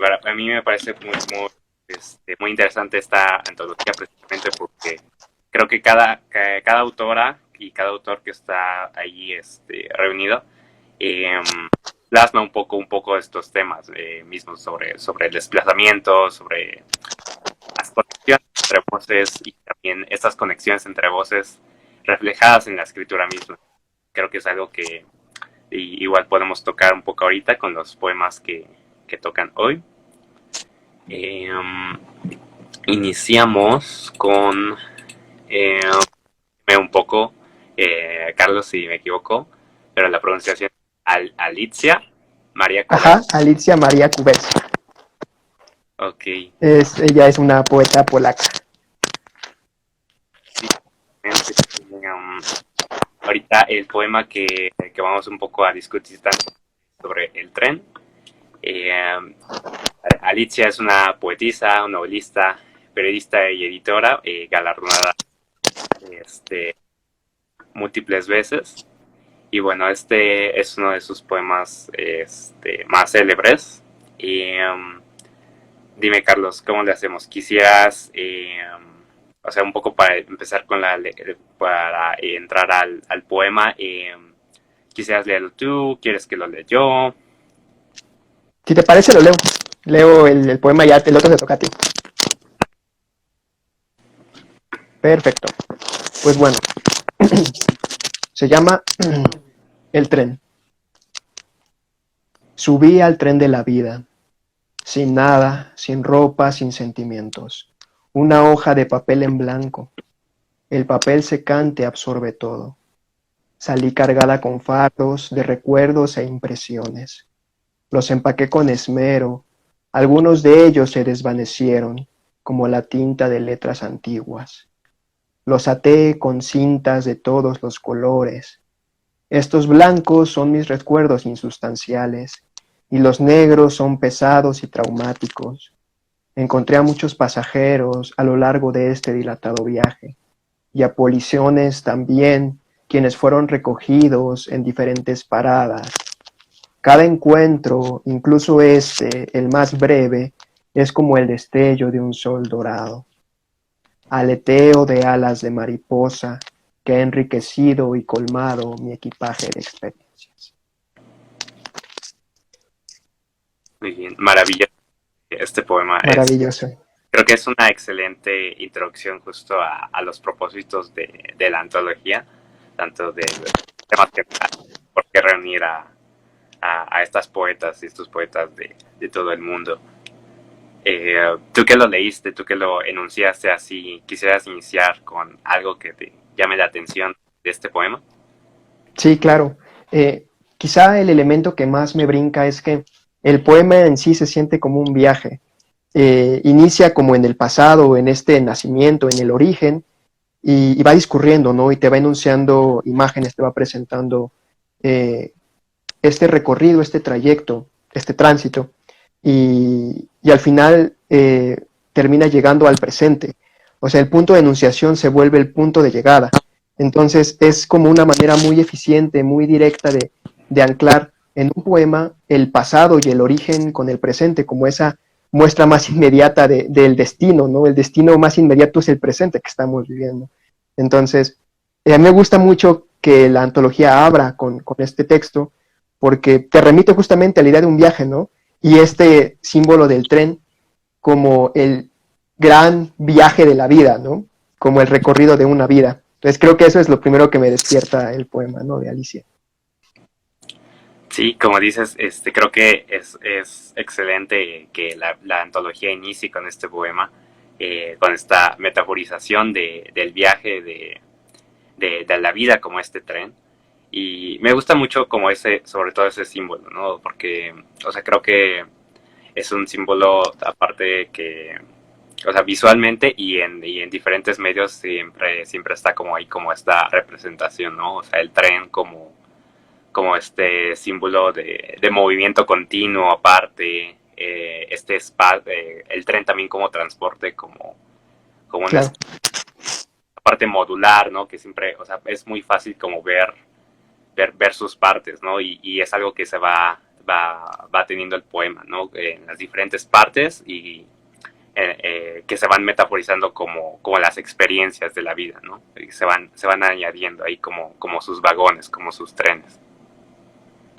Bueno, a mí me parece muy interesante esta antología precisamente porque creo que cada autora y cada autor que está allí reunido eh, plasma un poco estos temas mismos sobre el desplazamiento, sobre las conexiones entre voces y también estas conexiones entre voces reflejadas en la escritura misma. Creo que es algo que igual podemos tocar un poco ahorita con los poemas que tocan hoy. Iniciamos con un poco, Carlos, si me equivoco, pero la pronunciación Alicia María Cubero. Ajá, Alicia María Kubers. Ok. Ella es una poeta polaca. Sí, ahorita el poema que vamos un poco a discutir sobre el tren. Alicia es una poetisa, una novelista, periodista y editora, galardonada múltiples veces. Y bueno, este es uno de sus poemas más célebres. Y dime, Carlos, ¿cómo le hacemos? Quisieras, o sea, un poco para empezar con para entrar al poema, ¿quisieras leerlo tú? ¿Quieres que lo lea yo? Si te parece, lo leo. Leo el poema ya, el otro te toca a ti. Perfecto. Pues bueno, se llama El tren. Subí al tren de la vida, sin nada, sin ropa, sin sentimientos. Una hoja de papel en blanco. El papel secante absorbe todo. Salí cargada con fardos de recuerdos e impresiones. Los empaqué con esmero. Algunos de ellos se desvanecieron, como la tinta de letras antiguas. Los até con cintas de todos los colores. Estos blancos son mis recuerdos insustanciales, y los negros son pesados y traumáticos. Encontré a muchos pasajeros a lo largo de este dilatado viaje, y a policiones también, quienes fueron recogidos en diferentes paradas. Cada encuentro, incluso el más breve, es como el destello de un sol dorado. Aleteo de alas de mariposa que ha enriquecido y colmado mi equipaje de experiencias. Muy bien, maravilloso este poema. Maravilloso. Creo que es una excelente introducción justo a los propósitos de la antología, tanto de temas que por qué reunir a estas poetas y estos poetas de todo el mundo. Tú que lo leíste, tú que lo enunciaste así, ¿quisieras iniciar con algo que te llame la atención de este poema? Sí, claro. Quizá el elemento que más me brinca es que el poema en sí se siente como un viaje. Inicia como en el pasado, en este nacimiento, en el origen, y va discurriendo, ¿no? Y te va enunciando imágenes, te va presentando este recorrido, este trayecto, este tránsito, y al final termina llegando al presente. O sea, el punto de enunciación se vuelve el punto de llegada. Entonces es como una manera muy eficiente, muy directa de anclar en un poema el pasado y el origen con el presente, como esa muestra más inmediata del destino, ¿no? El destino más inmediato es el presente que estamos viviendo. Entonces, a mí me gusta mucho que la antología abra con este texto, porque te remite justamente a la idea de un viaje, ¿no? Y este símbolo del tren como el gran viaje de la vida, ¿no? Como el recorrido de una vida. Entonces creo que eso es lo primero que me despierta el poema, ¿no? De Alicia. Sí, como dices, creo que es excelente que la antología inicie con este poema, con esta metaforización del viaje de la vida como este tren. Y me gusta mucho como sobre todo ese símbolo, ¿no? Porque, o sea, creo que es un símbolo aparte que, o sea, visualmente y en diferentes medios siempre está como ahí como esta representación, ¿no? O sea, el tren como este símbolo de movimiento continuo aparte, el tren también como transporte, como una Claro, parte modular, ¿no? Que siempre, o sea, es muy fácil como ver sus partes, ¿no? Y es algo que va teniendo el poema, ¿no? En las diferentes partes y que se van metaforizando como las experiencias de la vida, ¿no? Y se van añadiendo ahí como sus vagones, como sus trenes.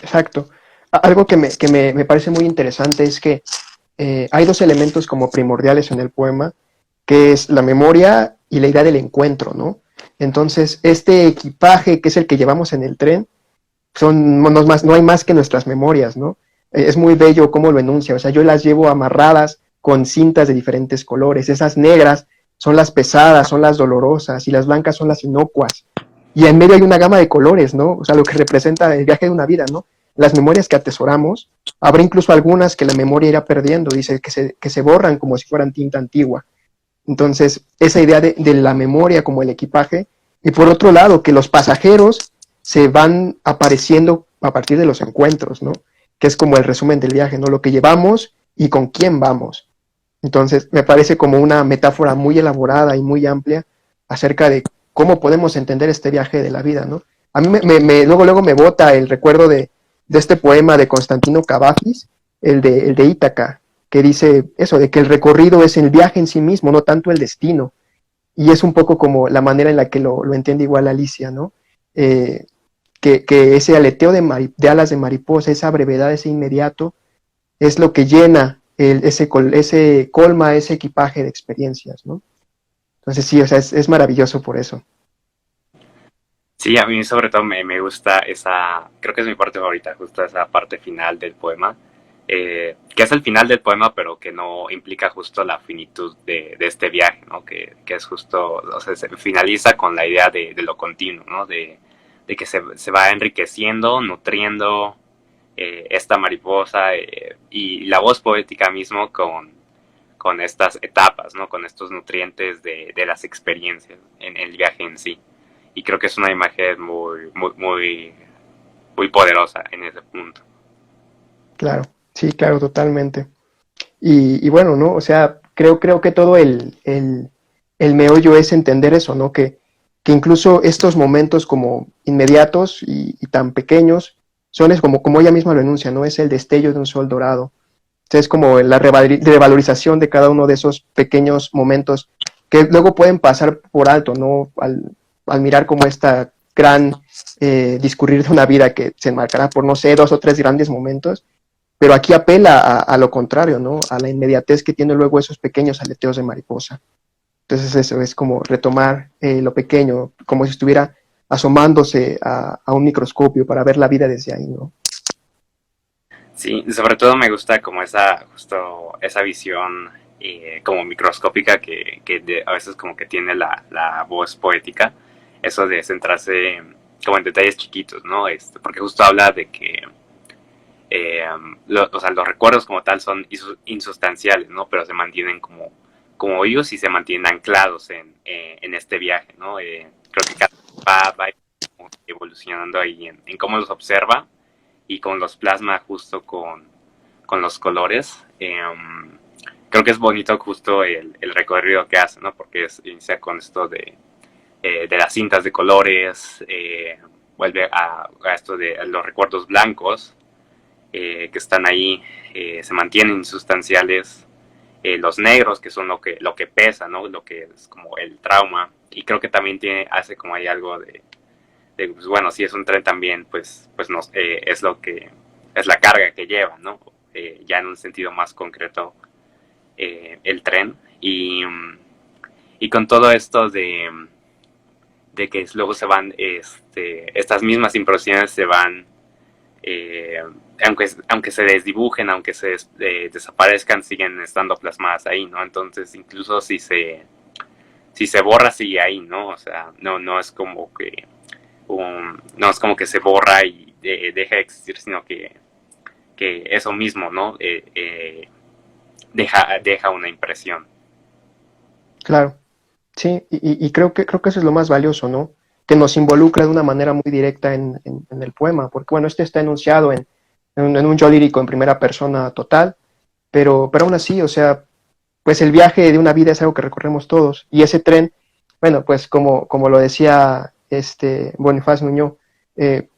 exacto. Algo que me parece muy interesante es que hay dos elementos como primordiales en el poema, que es la memoria y la idea del encuentro, ¿no? Entonces, este equipaje que es el que llevamos en el tren, no hay más que nuestras memorias, ¿no? Es muy bello cómo lo enuncia, o sea, yo las llevo amarradas con cintas de diferentes colores, esas negras son las pesadas, son las dolorosas, y las blancas son las inocuas. Y en medio hay una gama de colores, ¿no? O sea, lo que representa el viaje de una vida, ¿no? Las memorias que atesoramos, habrá incluso algunas que la memoria irá perdiendo, dice, que se borran como si fueran tinta antigua. Entonces, esa idea de la memoria como el equipaje, y por otro lado, que los pasajeros se van apareciendo a partir de los encuentros, ¿no? Que es como el resumen del viaje, ¿no? Lo que llevamos y con quién vamos. Entonces, me parece como una metáfora muy elaborada y muy amplia acerca de cómo podemos entender este viaje de la vida, ¿no? A mí luego me bota el recuerdo de este poema de Constantino Cavafis, el de Ítaca, que dice eso, de que el recorrido es el viaje en sí mismo, no tanto el destino. Y es un poco como la manera en la que lo entiende igual Alicia, ¿no? Eh, que ese aleteo de alas de mariposa, esa brevedad, ese inmediato, es lo que llena ese colma, ese equipaje de experiencias, ¿no? Entonces sí, o sea, es maravilloso por eso. Sí, a mí sobre todo me gusta creo que es mi parte favorita, justo esa parte final del poema, que es el final del poema, pero que no implica justo la finitud de este viaje, ¿no? Que es justo, o sea, se finaliza con la idea de lo continuo, ¿no? De que se va enriqueciendo, nutriendo esta mariposa y la voz poética mismo con estas etapas, ¿no? Con estos nutrientes de las experiencias en el viaje en sí. Y creo que es una imagen muy poderosa en ese punto. Claro, sí, claro, totalmente. Y bueno, ¿no? O sea, creo que todo el meollo es entender eso, ¿no? Que incluso estos momentos como inmediatos y tan pequeños son como ella misma lo enuncia, ¿no? Es el destello de un sol dorado. Es como la revalorización de cada uno de esos pequeños momentos que luego pueden pasar por alto, ¿no? Al mirar como esta gran discurrir de una vida que se enmarcará por, no sé, 2 o 3 grandes momentos, pero aquí apela a lo contrario, ¿no? A la inmediatez que tiene luego esos pequeños aleteos de mariposa. Entonces eso es como retomar lo pequeño, como si estuviera asomándose a un microscopio para ver la vida desde ahí, ¿no? Sí, sobre todo me gusta como justo esa visión como microscópica a veces como que tiene la voz poética, eso de centrarse como en detalles chiquitos, ¿no? Porque justo habla de que o sea, los recuerdos como tal son insustanciales, ¿no? Pero se mantienen como vivos y se mantienen anclados en este viaje, ¿no? Creo que cada va evolucionando ahí en cómo los observa y con los plasma justo con los colores. Creo que es bonito justo el recorrido que hace, ¿no? Porque inicia con esto de las cintas de colores, vuelve a esto de los recuerdos blancos que están ahí, se mantienen insustanciales, los negros que son lo que pesa, ¿no? Lo que es como el trauma, y creo que también hace como hay algo pues bueno, si es un tren también, pues no, es lo que es la carga que lleva, ¿no? Ya en un sentido más concreto el tren Y, y con todo esto de que luego se van, estas mismas impresiones se van, eh, aunque se desdibujen, aunque se desaparezcan, siguen estando plasmadas ahí, ¿no? Entonces, incluso si se borra, sigue ahí, ¿no? O sea, no es como que no es como que se borra y deja de existir, sino que eso mismo, ¿no? Deja una impresión. Claro, sí, y creo que eso es lo más valioso, ¿no? Que nos involucra de una manera muy directa en el poema, porque bueno, este está enunciado en un yo lírico en primera persona total, pero aún así, o sea, pues el viaje de una vida es algo que recorremos todos, y ese tren, bueno, pues como lo decía Bonifaz Nuño, eh,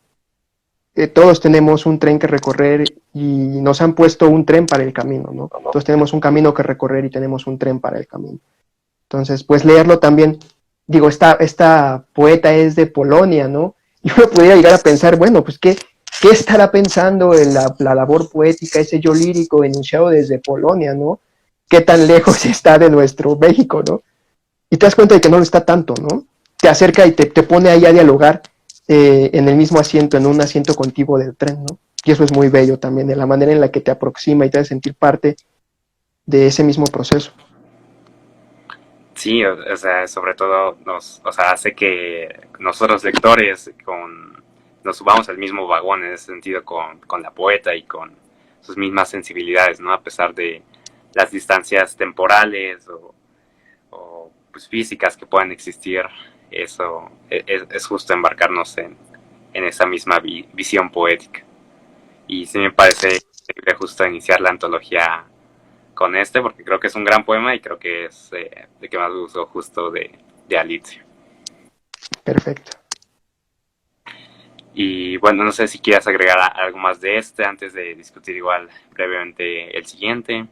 todos tenemos un tren que recorrer y nos han puesto un tren para el camino, ¿no? Todos tenemos un camino que recorrer y tenemos un tren para el camino. Entonces, pues leerlo también, digo, esta poeta es de Polonia, ¿no? Y uno pudiera llegar a pensar, bueno, pues ¿qué estará pensando en la labor poética, ese yo lírico enunciado desde Polonia, ¿no? ¿Qué tan lejos está de nuestro México, ¿no? Y te das cuenta de que no lo está tanto, ¿no? Te acerca y te pone ahí a dialogar en el mismo asiento, en un asiento contiguo del tren, ¿no? Y eso es muy bello también, de la manera en la que te aproxima y te hace sentir parte de ese mismo proceso. Sí, o sea, sobre todo o sea, hace que nosotros lectores nos subamos al mismo vagón en ese sentido con la poeta y con sus mismas sensibilidades, ¿no? A pesar de las distancias temporales o pues, físicas que puedan existir, eso es justo embarcarnos en esa misma visión poética. Y sí me parece justo iniciar la antología con porque creo que es un gran poema y creo que es de que más me gustó justo de Alicia. Perfecto. Y bueno, no sé si quieras agregar algo más de antes de discutir igual brevemente el siguiente.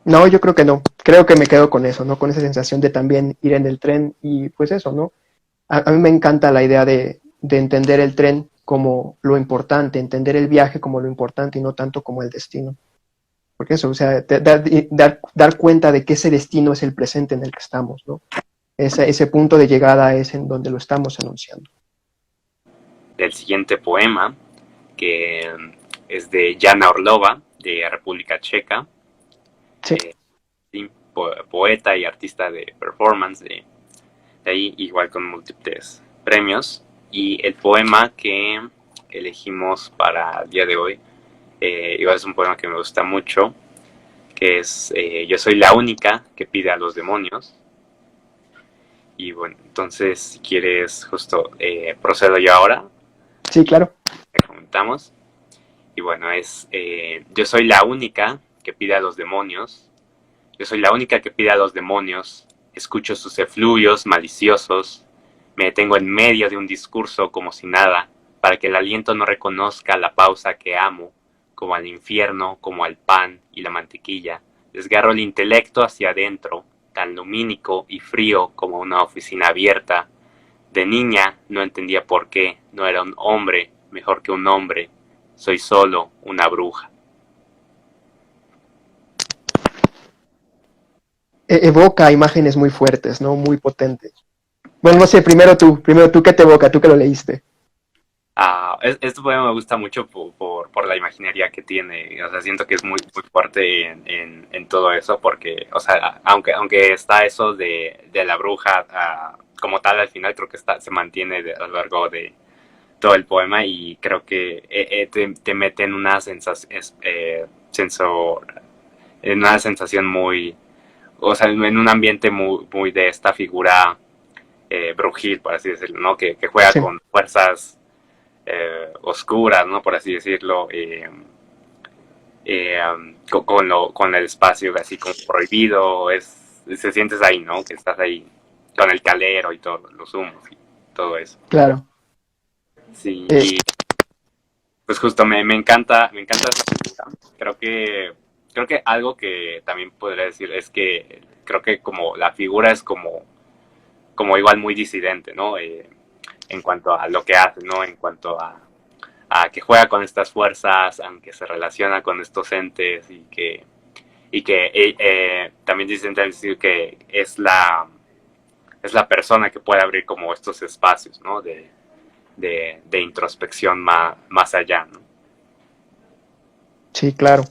No, yo creo que no. Creo que me quedo con eso, ¿no? Con esa sensación de también ir en el tren y pues eso, ¿no? A mí me encanta la idea de entender el tren como lo importante, entender el viaje como lo importante y no tanto como el destino. Porque eso, o sea, dar cuenta de que ese destino es el presente en el que estamos, ¿no? Ese punto de llegada es en donde lo estamos anunciando. Del siguiente poema, que es de Jana Orlova, de República Checa, Sí. Sí, poeta y artista de performance, de ahí igual con múltiples premios. Y el poema que elegimos para el día de hoy, igual es un poema que me gusta mucho, que es Yo soy la única que pide a los demonios. Y bueno, entonces si quieres justo procedo yo ahora, Sí, claro. comentamos. Y bueno, es yo soy la única que pide a los demonios. Yo soy la única que pide a los demonios. Escucho sus efluvios maliciosos. Me detengo en medio de un discurso como si nada, para que el aliento no reconozca la pausa que amo, como al infierno, como al pan y la mantequilla. Desgarro el intelecto hacia adentro, tan lumínico y frío como una oficina abierta. De niña no entendía por qué, no era un hombre mejor que un hombre. Soy solo una bruja. Evoca imágenes muy fuertes, ¿no? Muy potentes. Bueno, no sé, primero tú, ¿qué te evoca? Tú que lo leíste. Este poema me gusta mucho por la imaginería que tiene. O sea, siento que es muy fuerte en todo eso, porque, o sea, aunque está eso de la bruja como tal al final, creo que se mantiene a lo largo de todo el poema y creo que te mete en una en una sensación muy, o sea, en un ambiente muy de esta figura brujil, por así decirlo, ¿no? Que juega Sí. con fuerzas oscuras, ¿no? Por así decirlo, con el espacio así como prohibido, se sientes ahí, ¿no? Que estás ahí con el calero y todo, los humos y todo eso. Claro. Sí, Eh, y pues justo me encanta esa figura. Creo que algo que también podría decir es que creo que como la figura es como igual muy disidente, ¿no? En cuanto a lo que hace, ¿no? En cuanto a que juega con estas fuerzas, aunque se relaciona con estos entes y que y que también dicen que es la persona que puede abrir como estos espacios, ¿no? De introspección más allá, ¿no? Sí, claro.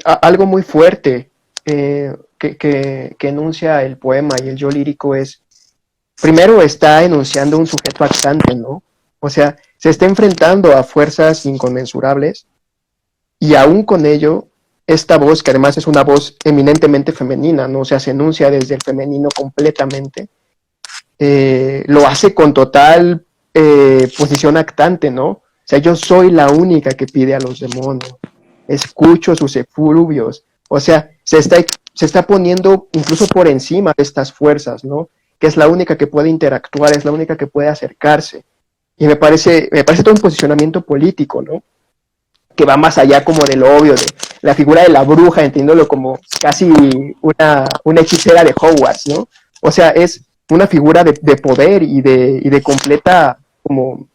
Algo muy fuerte que enuncia el poema y el yo lírico es, primero está enunciando un sujeto actante, ¿no? O sea, se está enfrentando a fuerzas inconmensurables y aún con ello, esta voz, que además es una voz eminentemente femenina, ¿no? O sea, se enuncia desde el femenino completamente, lo hace con total posición actante, ¿no? O sea, yo soy la única que pide a los demonios, escucho sus efluvios, o sea, se está poniendo incluso por encima de estas fuerzas, ¿no? Que es la única que puede interactuar, es la única que puede acercarse. Y me parece todo un posicionamiento político, ¿no? Que va más allá como de lo obvio, de la figura de la bruja, entiéndolo como casi una hechicera de Hogwarts, ¿no? O sea, es una figura de poder y de completa, como,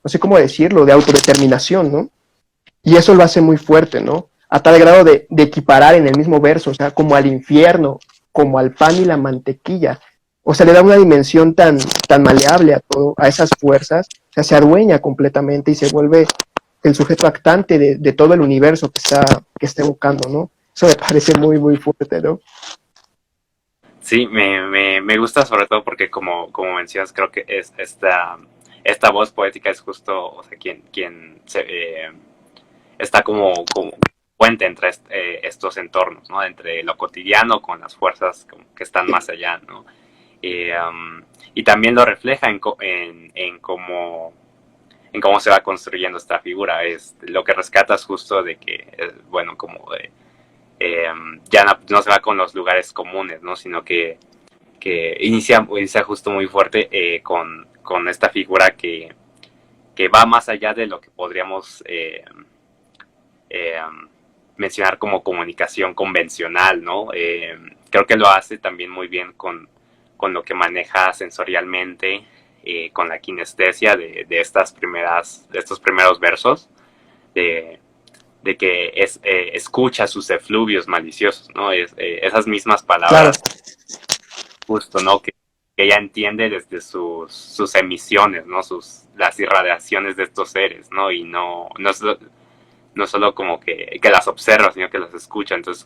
no sé cómo decirlo, de autodeterminación, ¿no? Y eso lo hace muy fuerte, ¿no? A tal grado de equiparar en el mismo verso, o sea, como al infierno, como al pan y la mantequilla. O sea, le da una dimensión tan maleable a todo, a esas fuerzas, o sea, se adueña completamente y se vuelve el sujeto actante de todo el universo que está evocando, ¿no? Eso me parece muy, muy fuerte, ¿no? Sí, me gusta sobre todo porque como mencionas, creo que es esta voz poética es justo, o sea, quien está como puente entre estos entornos, ¿no? Entre lo cotidiano con las fuerzas que están más allá, ¿no? Y también lo refleja en cómo se va construyendo esta figura. Es lo que rescatas justo de que, bueno, como eh, ya no se va con los lugares comunes, ¿no? Sino que inicia justo muy fuerte con esta figura que va más allá de lo que podríamos eh, mencionar como comunicación convencional, ¿no? Creo que lo hace también muy bien con lo que maneja sensorialmente, con la kinestesia de estos primeros versos, de, de que escucha sus efluvios maliciosos, ¿no? Esas mismas Claro, palabras, justo, ¿no? Que ella entiende desde sus emisiones, ¿no? Las irradiaciones de estos seres, ¿no? Y no solo como que las observa, sino que las escucha. Entonces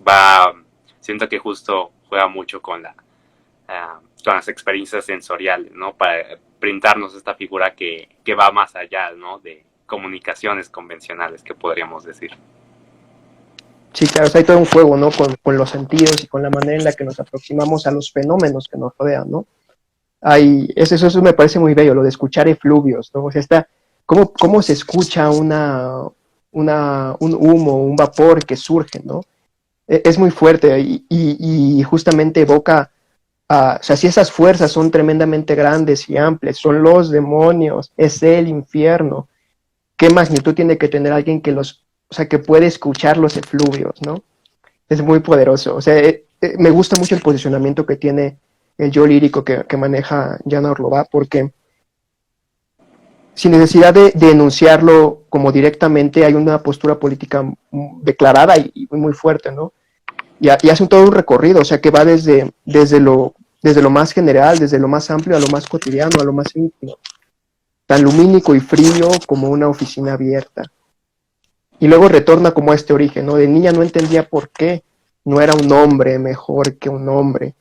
siento que justo juega mucho con las experiencias sensoriales, ¿no? Para brindarnos esta figura que va más allá, ¿no? De comunicaciones convencionales, que podríamos decir. sí, claro, o sea, hay todo un juego, ¿no? Con los sentidos y con la manera en la que nos aproximamos a los fenómenos que nos rodean, ¿no? Eso me parece muy bello, lo de escuchar efluvios, ¿no? O sea, cómo se escucha un humo, un vapor que surge, ¿no? Es muy fuerte y justamente evoca, o sea, si esas fuerzas son tremendamente grandes y amplias, son los demonios, es el infierno, ¿qué magnitud tiene que tener alguien o sea, que puede escuchar los efluvios, ¿no? Es muy poderoso, o sea, me gusta mucho el posicionamiento que tiene el yo lírico que maneja Jana Orlova, porque sin necesidad de enunciarlo como directamente, hay una postura política declarada y muy fuerte, ¿no? Y hace todo un recorrido, o sea, que va desde lo más general, desde lo más amplio a lo más cotidiano, a lo más íntimo, tan lumínico y frío como una oficina abierta. Y luego retorna como a este origen, ¿no? De niña no entendía por qué no era un hombre mejor que un hombre.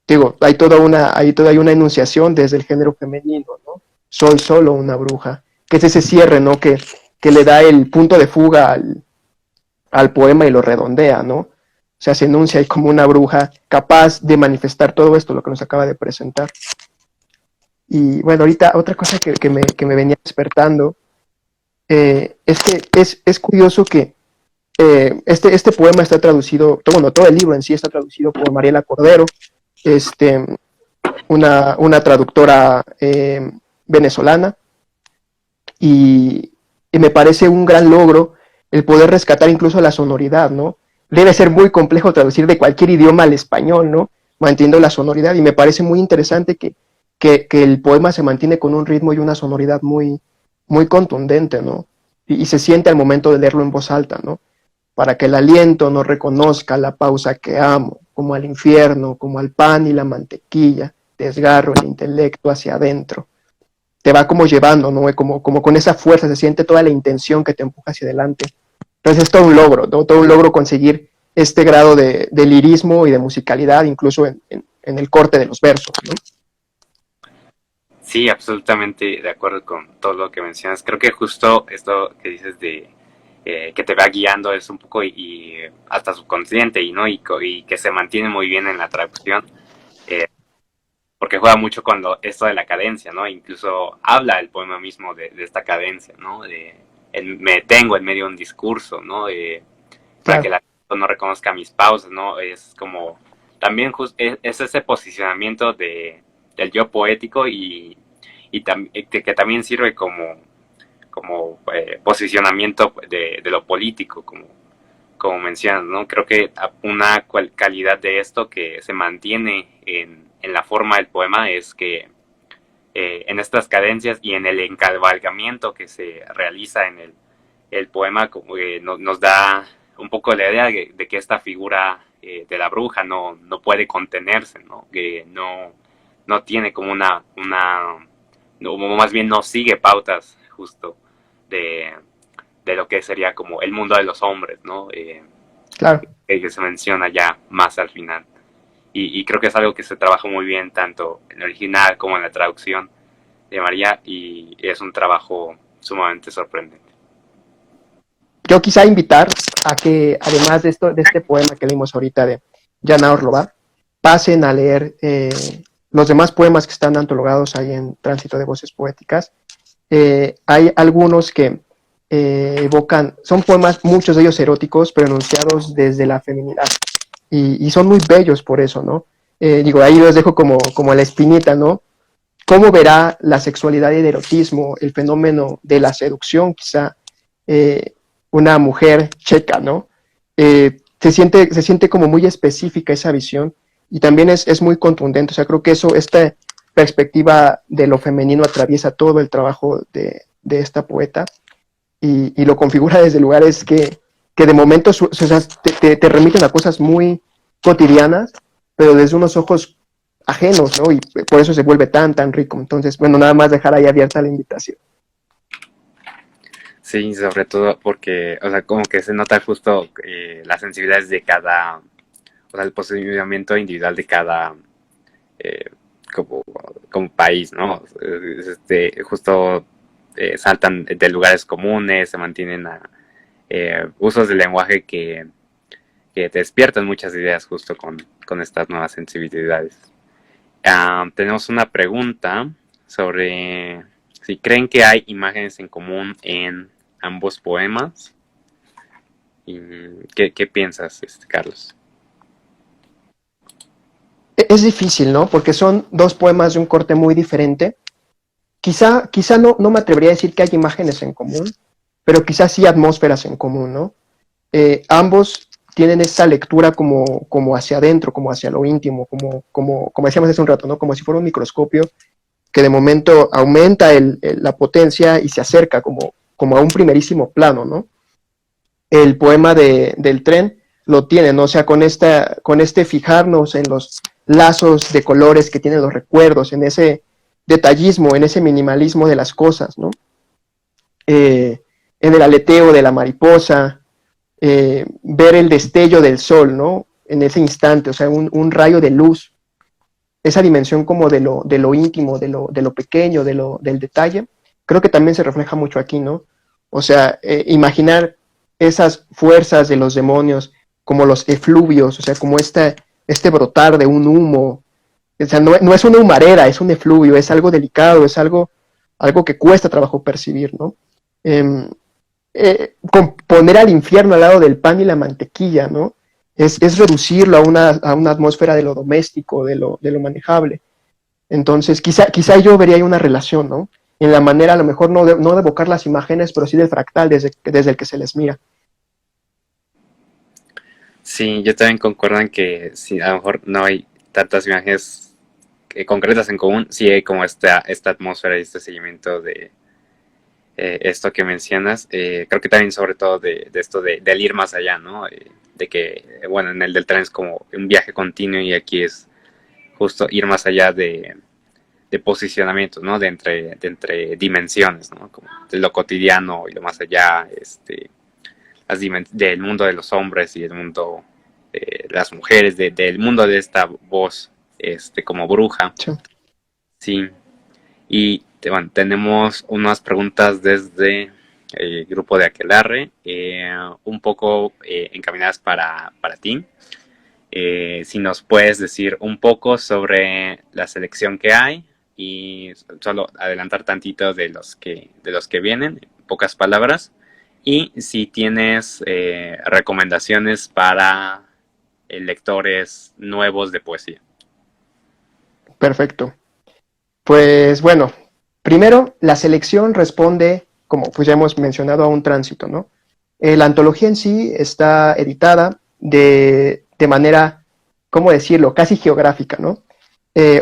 Digo, hay toda una enunciación desde el género femenino, ¿no? Soy solo una bruja, que es ese cierre, ¿no? Que le da el punto de fuga al poema y lo redondea, ¿no? O sea, se enuncia ahí como una bruja capaz de manifestar todo esto, lo que nos acaba de presentar. Y bueno, ahorita otra cosa que me venía despertando es que es curioso que este poema está traducido, bueno, todo el libro en sí está traducido por Mariela Cordero, este, una traductora venezolana, y, y me parece un gran logro el poder rescatar incluso la sonoridad, ¿no? Debe ser muy complejo traducir de cualquier idioma al español, ¿no? Manteniendo la sonoridad, y me parece muy interesante que el poema se mantiene con un ritmo y una sonoridad muy, muy contundente, ¿no? Y se siente al momento de leerlo en voz alta, ¿no? para que el aliento no reconozca la pausa que amo, como al infierno, como al pan y la mantequilla, desgarro el intelecto hacia adentro. Te va como llevando, ¿no? Como con esa fuerza, se siente toda la intención que te empuja hacia adelante. Entonces es todo un logro, ¿no? Todo un logro conseguir este grado de lirismo y de musicalidad, incluso en el corte de los versos, ¿no? Sí, absolutamente de acuerdo con todo lo que mencionas. Creo que justo esto que dices de que te va guiando es un poco y hasta subconsciente y no y que se mantiene muy bien en la traducción, eh, porque juega mucho con esto de la cadencia, ¿no? Incluso habla el poema mismo de esta cadencia, ¿no? Me detengo en medio de un discurso, ¿no? Para que Claro. la no reconozca mis pausas, ¿no? Es como también es ese posicionamiento del yo poético que también sirve como posicionamiento de lo político, como mencionas, ¿no? Creo que una calidad de esto que se mantiene en la forma del poema es que en estas cadencias y en el encabalgamiento que se realiza en el poema nos da un poco la idea de que esta figura de la bruja no puede contenerse, ¿no? Que no tiene como no, más bien no sigue pautas justo de, de lo que sería como el mundo de los hombres, ¿no? Claro. Que se menciona ya más al final. Y creo que es algo que se trabaja muy bien tanto en el original como en la traducción de María y es un trabajo sumamente sorprendente. Yo quisiera invitar a que, además de esto, de este poema que leímos ahorita de Jana Orlova, pasen a leer los demás poemas que están antologados ahí en Tránsito de Voces Poéticas. Hay algunos que evocan, son poemas, muchos de ellos eróticos, pero enunciados desde la feminidad. Y son muy bellos por eso, ¿no? Digo, ahí los dejo como la espinita, ¿no? ¿Cómo verá la sexualidad y el erotismo, el fenómeno de la seducción, quizá, una mujer checa, ¿no? Se siente como muy específica esa visión y también es muy contundente. O sea, creo que esta perspectiva de lo femenino atraviesa todo el trabajo de esta poeta y lo configura desde lugares que de momento o sea, te remiten a cosas muy cotidianas, pero desde unos ojos ajenos, ¿no? Y por eso se vuelve tan rico. Entonces, bueno, nada más dejar ahí abierta la invitación. Sí, sobre todo porque, o sea, como que se nota justo las sensibilidades de cada, o sea, el posicionamiento individual de cada eh, como, como país, ¿no? Justo saltan de lugares comunes, se mantienen a usos del lenguaje que te despiertan muchas ideas justo con estas nuevas sensibilidades. Tenemos una pregunta sobre si creen que hay imágenes en común en ambos poemas. ¿Y qué piensas, Carlos? Es difícil, ¿no? Porque son dos poemas de un corte muy diferente. Quizá no me atrevería a decir que hay imágenes en común, pero quizás sí atmósferas en común, ¿no? Ambos tienen esa lectura como hacia adentro, como hacia lo íntimo, como decíamos hace un rato, ¿no? Como si fuera un microscopio que de momento aumenta la potencia y se acerca como a un primerísimo plano, ¿no? El poema del tren lo tiene, ¿no? O sea, con este fijarnos en los lazos de colores que tienen los recuerdos, en ese detallismo, en ese minimalismo de las cosas, ¿no? En el aleteo de la mariposa, ver el destello del sol, ¿no? En ese instante, o sea, un rayo de luz, esa dimensión como de lo íntimo, de lo pequeño, del detalle, creo que también se refleja mucho aquí, ¿no? O sea, imaginar esas fuerzas de los demonios como los efluvios, o sea, como este brotar de un humo, o sea, no es una humareda, es un efluvio, es algo delicado, es algo que cuesta trabajo percibir, ¿no? Eh, poner al infierno al lado del pan y la mantequilla, ¿no? Es reducirlo a una atmósfera de lo doméstico, de lo manejable. Entonces, quizá yo vería ahí una relación, ¿no? En la manera, a lo mejor no de evocar las imágenes, pero sí del fractal desde el que se les mira. Sí, yo también concuerdo en que sí, a lo mejor no hay tantas imágenes concretas en común, sí hay como esta atmósfera y este seguimiento esto que mencionas. Creo que también sobre todo de esto del ir más allá, ¿no? De que, bueno, en el del tren es como un viaje continuo y aquí es justo ir más allá de posicionamientos, ¿no? De entre dimensiones, ¿no? Como de lo cotidiano y lo más allá, del mundo de los hombres y del mundo de las mujeres, del mundo de esta voz, como bruja, Sí. sí. Y bueno, tenemos unas preguntas desde el grupo de Aquelarre, un poco encaminadas para ti. Si nos puedes decir un poco sobre la selección que hay y solo adelantar tantito de los que vienen, en pocas palabras, y si tienes recomendaciones para lectores nuevos de poesía. Perfecto. Pues bueno, primero la selección responde, como pues ya hemos mencionado, a un tránsito, ¿no? La antología en sí está editada de manera, ¿cómo decirlo?, casi geográfica, ¿no?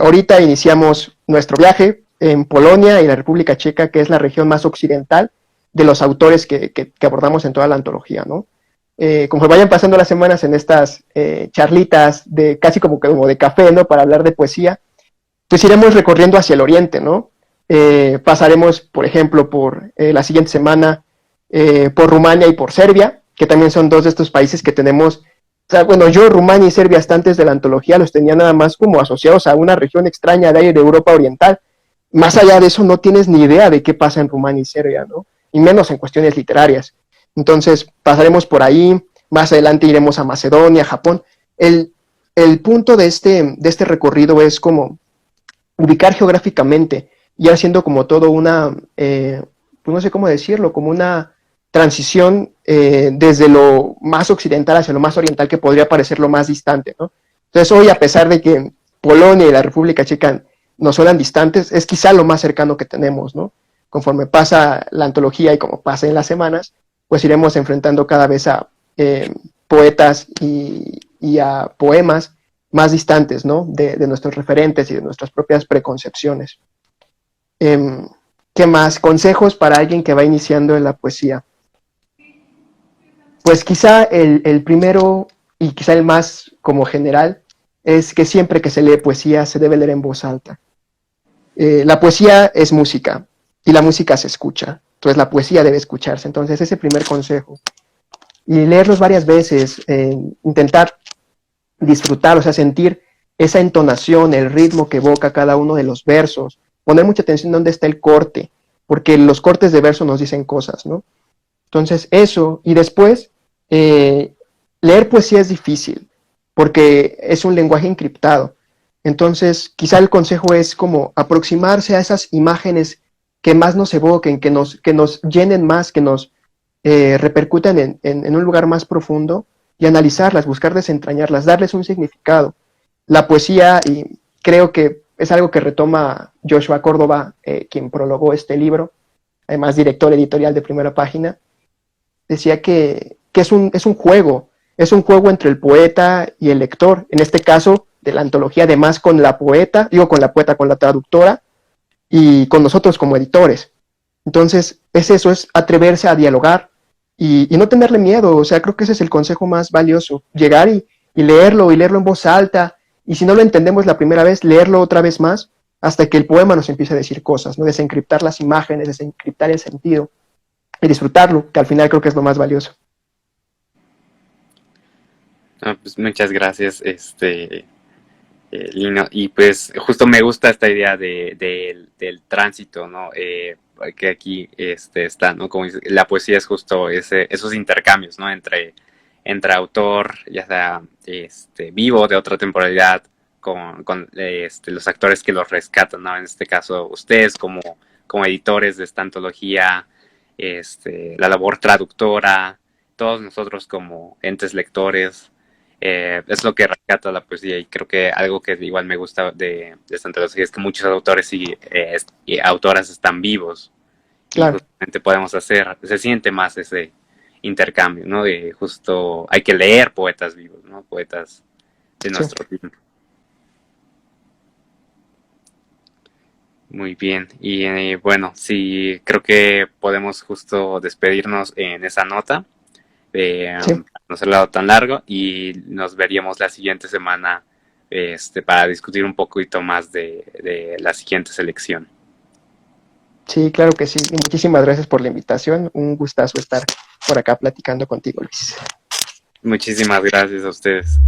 Ahorita iniciamos nuestro viaje en Polonia y la República Checa, que es la región más occidental de los autores que abordamos en toda la antología, ¿no? Como vayan pasando las semanas en estas charlitas de casi como de café, ¿no?, para hablar de poesía, pues iremos recorriendo hacia el oriente, ¿no? Pasaremos, por ejemplo, por la siguiente semana, por Rumania y por Serbia, que también son dos de estos países que tenemos. O sea, bueno, yo Rumania y Serbia hasta antes de la antología los tenía nada más como asociados a una región extraña de ahí de Europa Oriental. Más allá de eso no tienes ni idea de qué pasa en Rumania y Serbia, ¿no? Y menos en cuestiones literarias. Entonces pasaremos por ahí, más adelante iremos a Macedonia, Japón. El punto de este recorrido es como ubicar geográficamente y haciendo como todo una, pues no sé cómo decirlo, como una transición desde lo más occidental hacia lo más oriental que podría parecer lo más distante, ¿no? Entonces hoy, a pesar de que Polonia y la República Checa nos suenan distantes, es quizá lo más cercano que tenemos, ¿no? Conforme pasa la antología y como pasa en las semanas, pues iremos enfrentando cada vez a poetas y a poemas más distantes, ¿no?, de nuestros referentes y de nuestras propias preconcepciones. ¿Qué más? Consejos para alguien que va iniciando en la poesía. Pues quizá el primero y quizá el más como general es que siempre que se lee poesía se debe leer en voz alta. La poesía es música y la música se escucha, entonces la poesía debe escucharse. Entonces ese primer consejo. Y leerlos varias veces, intentar disfrutar, o sea, sentir esa entonación, el ritmo que evoca cada uno de los versos, poner mucha atención dónde está el corte, porque los cortes de verso nos dicen cosas, ¿no? Entonces, eso, y después, leer poesía es difícil, porque es un lenguaje encriptado. Entonces, quizá el consejo es como aproximarse a esas imágenes que más nos evoquen, que nos llenen más, que nos repercutan en un lugar más profundo y analizarlas, buscar desentrañarlas, darles un significado. La poesía, y creo que es algo que retoma Joshua Córdoba, quien prologó este libro, además director editorial de Primera Página, decía que es un juego entre el poeta y el lector, en este caso de la antología, además con la poeta, con la traductora y con nosotros como editores. Entonces, es eso, es atreverse a dialogar y no tenerle miedo. O sea, creo que ese es el consejo más valioso, llegar y leerlo en voz alta, y si no lo entendemos la primera vez, leerlo otra vez más hasta que el poema nos empiece a decir cosas, ¿no? Desencriptar las imágenes, desencriptar el sentido y disfrutarlo, que al final creo que es lo más valioso. Pues muchas gracias, Lino. Y pues justo me gusta esta idea del tránsito, ¿no? Que aquí está, ¿no? Como dice, la poesía es justo esos intercambios, ¿no? Entre autor, ya sea vivo de otra temporalidad, con los actores que los rescatan, ¿no? En este caso, ustedes como editores de esta antología, la labor traductora, todos nosotros como entes lectores. Es lo que rescata la poesía, y creo que algo que igual me gusta de esta antología es que muchos autores y autoras están vivos, y Claro, justamente se siente más ese intercambio, ¿no? De justo hay que leer poetas vivos, ¿no? Poetas de sí. nuestro tiempo. Muy bien. Y bueno, sí, creo que podemos justo despedirnos en esa nota, Sí, no ser lado tan largo, y nos veríamos la siguiente semana para discutir un poquito más de la siguiente selección. sí, claro que sí. Y muchísimas gracias por la invitación. Un gustazo estar por acá platicando contigo, Luis. Muchísimas gracias a ustedes.